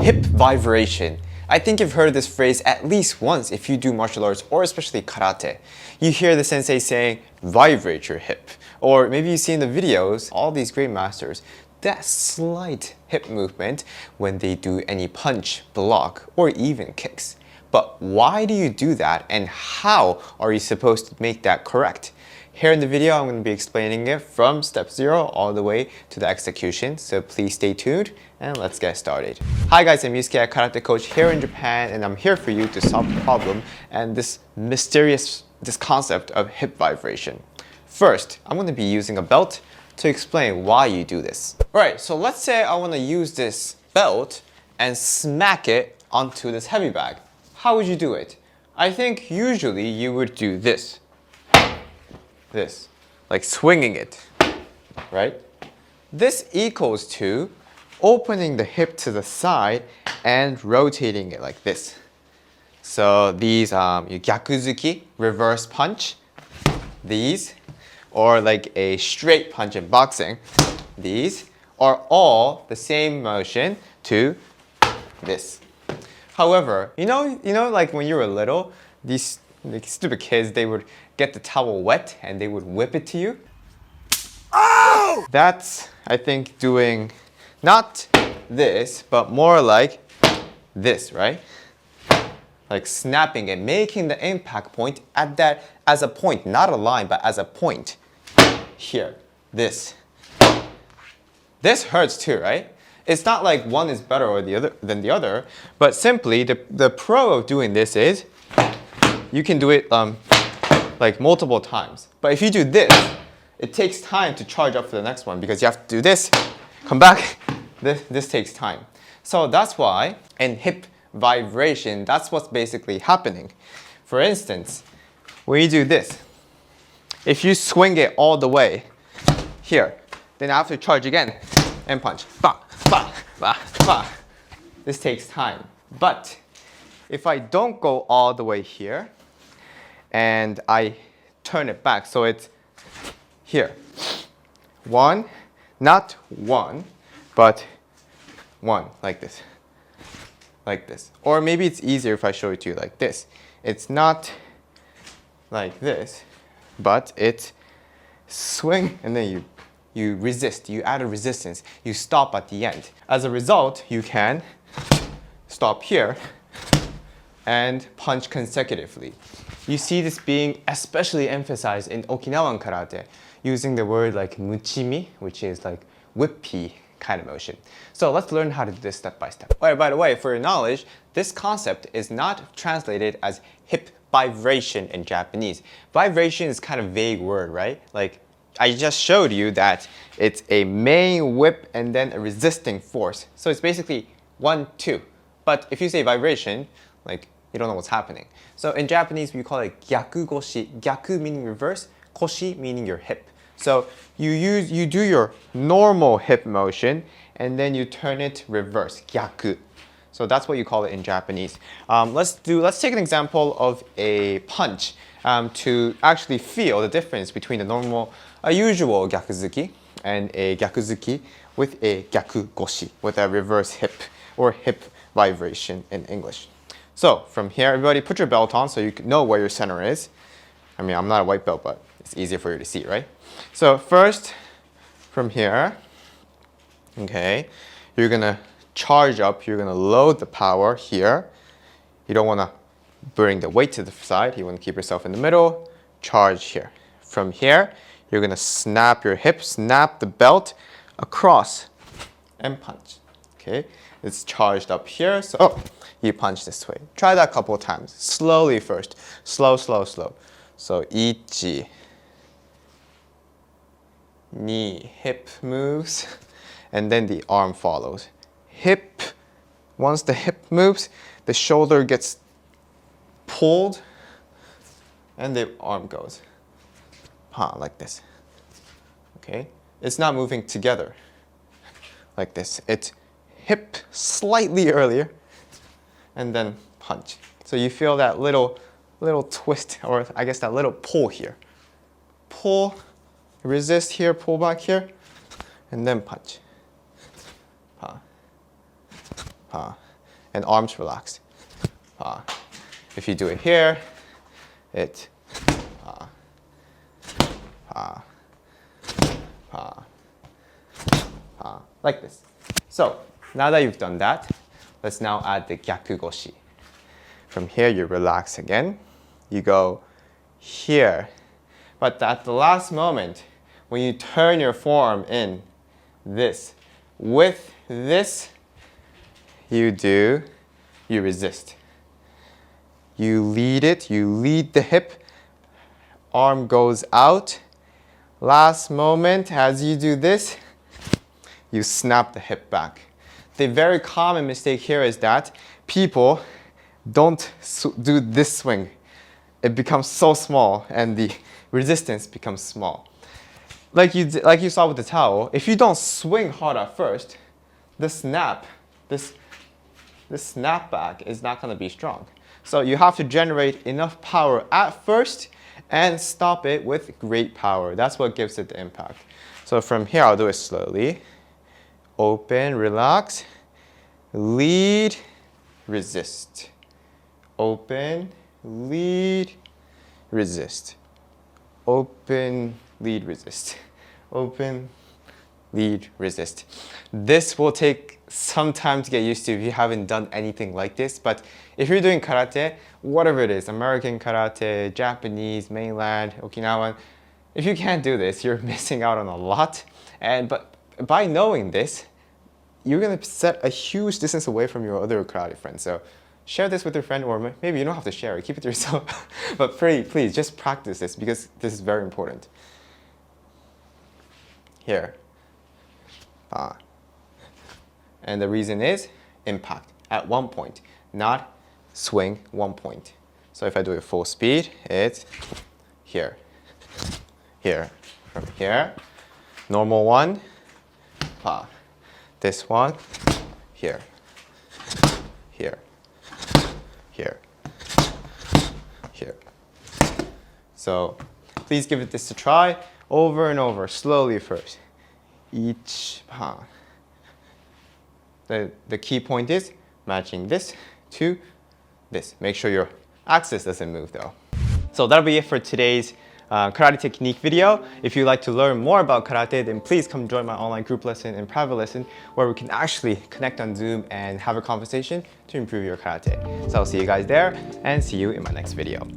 Hip vibration. I think you've heard this phrase at least once if you do martial arts or especially karate. You hear the sensei saying, vibrate your hip. Or maybe you see in the videos, all these great masters, that slight hip movement when they do any punch, block, or even kicks. But why do you do that and how are you supposed to make that correct? Here in the video, I'm going to be explaining it from step 0 all the way to the execution, so please stay tuned and let's get started. Hi guys, I'm Yusuke, a karate coach here in Japan, and I'm here for you to solve the problem and this concept of hip vibration. First, I'm going to be using a belt to explain why you do this. Alright, so let's say I want to use this belt and smack it onto this heavy bag. How would you do it? I think usually you would do this. Like swinging it, right? This equals to opening the hip to the side and rotating it like this. So these gyakuzuki, reverse punch, these, or like a straight punch in boxing, these are all the same motion to this. However, you know, like when you were little, these like stupid kids, they would get the towel wet and they would whip it to you. Oh! That's, I think, doing not this, but more like this, right? Like snapping it, making the impact point at that as a point, not a line, but as a point. Here, this. This hurts too, right? It's not like one is better or than the other, but simply the pro of doing this is you can do it like multiple times. But if you do this, it takes time to charge up for the next one because you have to do this, come back, this takes time. So that's why in hip vibration, that's what's basically happening. For instance, when you do this, if you swing it all the way here, then I have to charge again and punch. Ba, ba, ba, ba. This takes time. But if I don't go all the way here and I turn it back, so it's here. One, not one, but one, like this. Like this. Or maybe it's easier if I show it to you like this. It's not like this, but it's swing and then you resist, you add a resistance, you stop at the end. As a result, you can stop here and punch consecutively. You see this being especially emphasized in Okinawan karate, using the word like muchimi, which is like whippy kind of motion. So let's learn how to do this step by step. Alright, by the way, for your knowledge, this concept is not translated as hip vibration in Japanese. Vibration is kind of a vague word, right? Like I just showed you that it's a main whip and then a resisting force. So it's basically 1, 2. But if you say vibration, like you don't know what's happening. So in Japanese, we call it gyaku goshi. Gyaku meaning reverse, koshi meaning your hip. So you do your normal hip motion and then you turn it reverse, gyaku. So that's what you call it in Japanese. Let's take an example of a punch to actually feel the difference between a usual gyakuzuki and a gyakuzuki with a gyaku goshi, with a reverse hip or hip vibration in English. So from here, everybody put your belt on so you can know where your center is. I mean, I'm not a white belt, but it's easier for you to see, right? So first, from here, okay, you're gonna charge up, you're gonna load the power here. You don't wanna bring the weight to the side, you wanna keep yourself in the middle, charge here. From here, you're gonna snap your hip, snap the belt across and punch, okay? It's charged up here, so you punch this way. Try that a couple of times, slowly first, slow, slow, slow. So, 1, 2, hip moves, and then the arm follows. Hip, once the hip moves, the shoulder gets pulled, and the arm goes. Like this. Okay? It's not moving together like this. It's hip slightly earlier, and then punch. So you feel that little twist, or I guess that little pull here. Pull, resist here, pull back here, and then punch. Pa, pa, and arms relaxed. If you do it here, like this. So now that you've done that, let's now add the gyaku goshi. From here, you relax again. You go here. But at the last moment, when you turn your forearm in, with this, you resist. You lead it, you lead the hip, arm goes out. Last moment, as you do this, you snap the hip back. The very common mistake here is that people don't do this swing. It becomes so small and the resistance becomes small. Like you saw with the towel, if you don't swing hard at first, this snapback is not going to be strong. So you have to generate enough power at first and stop it with great power. That's what gives it the impact. So from here, I'll do it slowly. Open, relax, lead, resist. Open, lead, resist. Open, lead, resist. Open, lead, resist. This will take some time to get used to if you haven't done anything like this, but if you're doing karate, whatever it is, American karate, Japanese, mainland, Okinawan, if you can't do this, you're missing out on a lot. But by knowing this, you're going to set a huge distance away from your other karate friends. So share this with your friend, or maybe you don't have to share it, keep it to yourself. But please, just practice this because this is very important. Here. And the reason is impact at one point, not swing 1 point. So if I do it full speed, it's here, here, from here. Normal one, this one, here, here, here, here. So please give this a try over and over, slowly first. Each pa. The key point is matching this to this. Make sure your axis doesn't move though. So that'll be it for today's karate technique video. If you'd like to learn more about karate, then please come join my online group lesson and private lesson where we can actually connect on Zoom and have a conversation to improve your karate. So I'll see you guys there and see you in my next video.